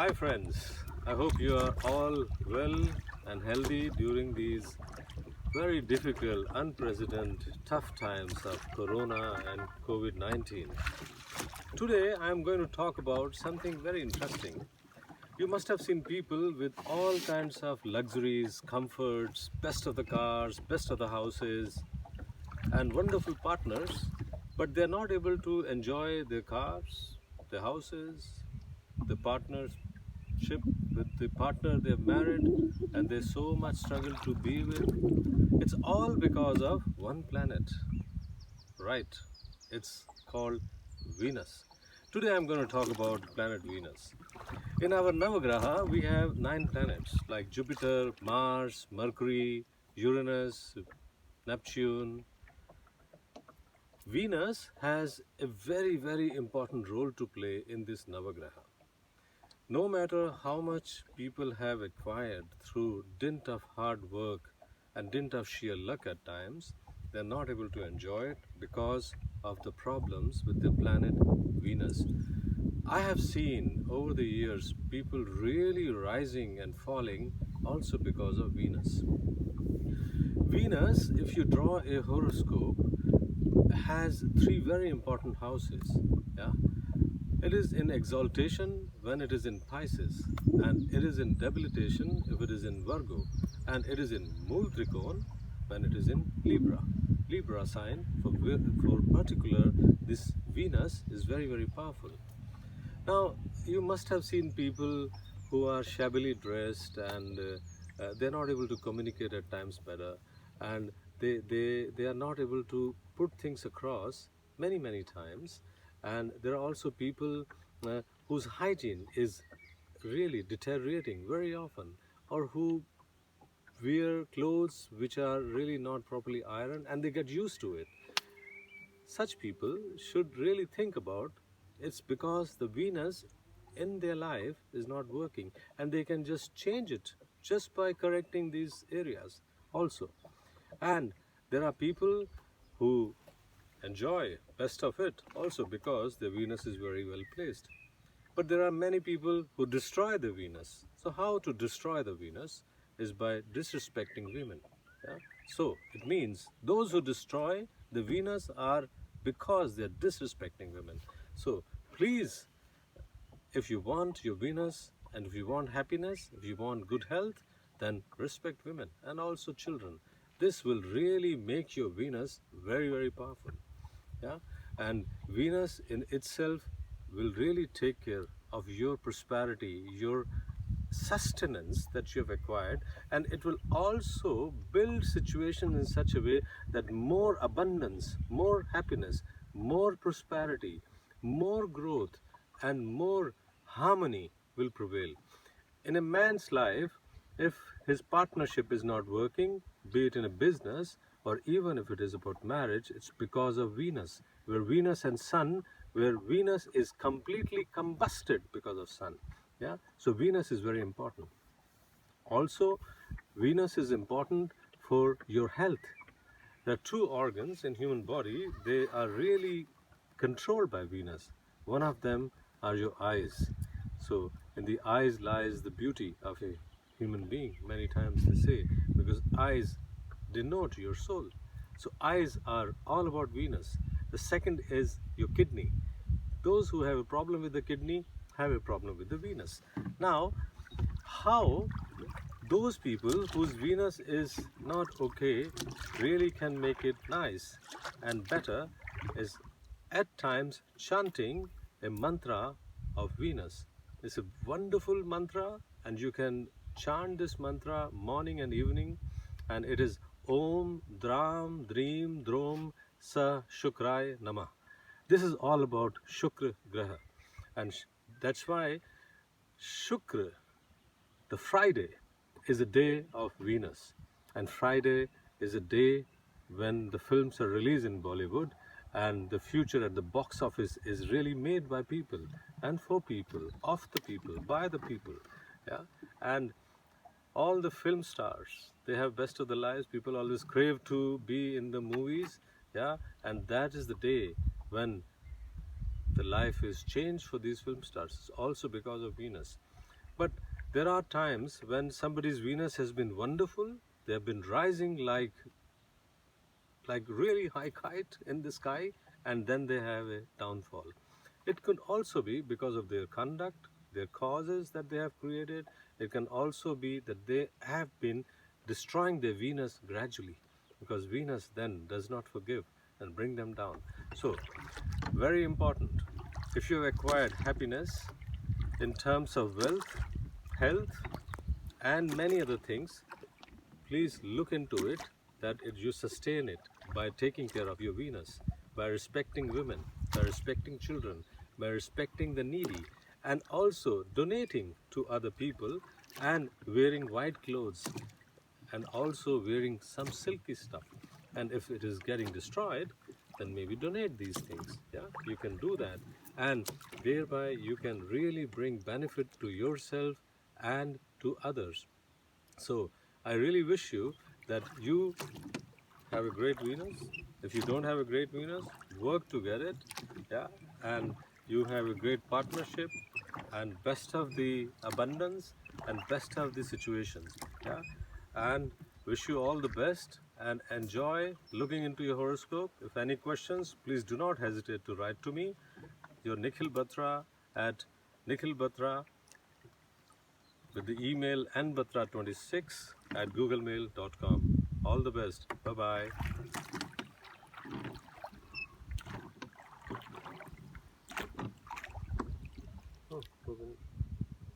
Hi friends, I hope you are all well and healthy during these very difficult, unprecedented, tough times of Corona and COVID-19. Today I am going to talk about something very interesting. You must have seen people with all kinds of luxuries, comforts, best of the cars, best of the houses, and wonderful partners, but they're not able to enjoy their cars, their houses, the partnership with the partner they've married, and they so much struggle to be with. It's all because of one planet, right? It's called Venus. Today I'm going to talk about planet Venus. In our Navagraha, we have 9 planets like Jupiter, Mars, Mercury, Uranus, Neptune. Venus has a very important role to play in this Navagraha. No matter how much people have acquired through dint of hard work and dint of sheer luck at times, they're not able to enjoy it because of the problems with the planet Venus. I have seen over the years people really rising and falling also because of Venus. Venus, if you draw a horoscope, has three very important houses. Yeah, it is in exaltation when it is in Pisces, and it is in debilitation if it is in Virgo, and it is in Mool Trikon when it is in Libra. Libra sign for particular, this Venus is very powerful. Now, you must have seen people who are shabbily dressed and they're not able to communicate at times better, and they are not able to put things across many times. And there are also people whose hygiene is really deteriorating very often, or who wear clothes which are really not properly ironed and they get used to it. Such people should really think about it's because the Venus in their life is not working, and they can just change it just by correcting these areas also. And there are people who enjoy best of it also because the Venus is very well placed. But there are many people who destroy the Venus. So how to destroy the Venus is by disrespecting women. Yeah? So it means those who destroy the Venus are because they're disrespecting women. So please, if you want your Venus and if you want happiness, if you want good health, then respect women and also children. This will really make your Venus very powerful. Yeah, and Venus in itself will really take care of your prosperity, your sustenance that you have acquired, and it will also build situations in such a way that more abundance, more happiness, more prosperity, more growth, and more harmony will prevail. In a man's life, if his partnership is not working, be it in a business or even if it is about marriage, it's because of Venus, where Venus and Sun, where Venus is completely combusted because of Sun. Yeah, so Venus is very important. Also, Venus is important for your health. There are two organs in human body, they are really controlled by Venus. One of them are your eyes. So in the eyes lies the beauty of a human being, many times they say, because eyes denote your soul. So eyes are all about Venus. The second is your kidney. Those who have a problem with the kidney have a problem with the Venus. Now, how those people whose Venus is not okay really can make it nice and better is at times chanting a mantra of Venus. It's a wonderful mantra, and you can chant this mantra morning and evening, and it is Om Dram Dream Drom Sa Shukrai Namah. This is all about Shukra Graha, and that's why Shukra, the Friday, is a day of Venus, and Friday is a day when the films are released in Bollywood, and the future at the box office is really made by people and for people, of the people, by the people. Yeah, and all the film stars, they have best of the lives. People always crave to be in the movies. Yeah, and that is the day when the life is changed for these film stars. It's also because of Venus. But there are times when somebody's Venus has been wonderful, they have been rising like really high kite in the sky, and then they have a downfall. It could also be because of their conduct, their causes that they have created. It can also be that they have been destroying their Venus gradually, because Venus then does not forgive and bring them down. So, very important. If you have acquired happiness in terms of wealth, health, and many other things, please look into it, that you sustain it by taking care of your Venus, by respecting women, by respecting children, by respecting the needy, and also donating to other people and wearing white clothes and also wearing some silky stuff. And if it is getting destroyed, then maybe donate these things. Yeah, you can do that, and thereby you can really bring benefit to yourself and to others. So I really wish you that you have a great Venus. If you don't have a great Venus, work to get it. Yeah, and you have a great partnership and best of the abundance and best of the situations. Yeah, and wish you all the best and enjoy looking into your horoscope. If any questions, please do not hesitate to write to me. Your Nikhil Batra at Nikhil Batra with the email nbatra26 at googlemail.com. All the best. Bye bye.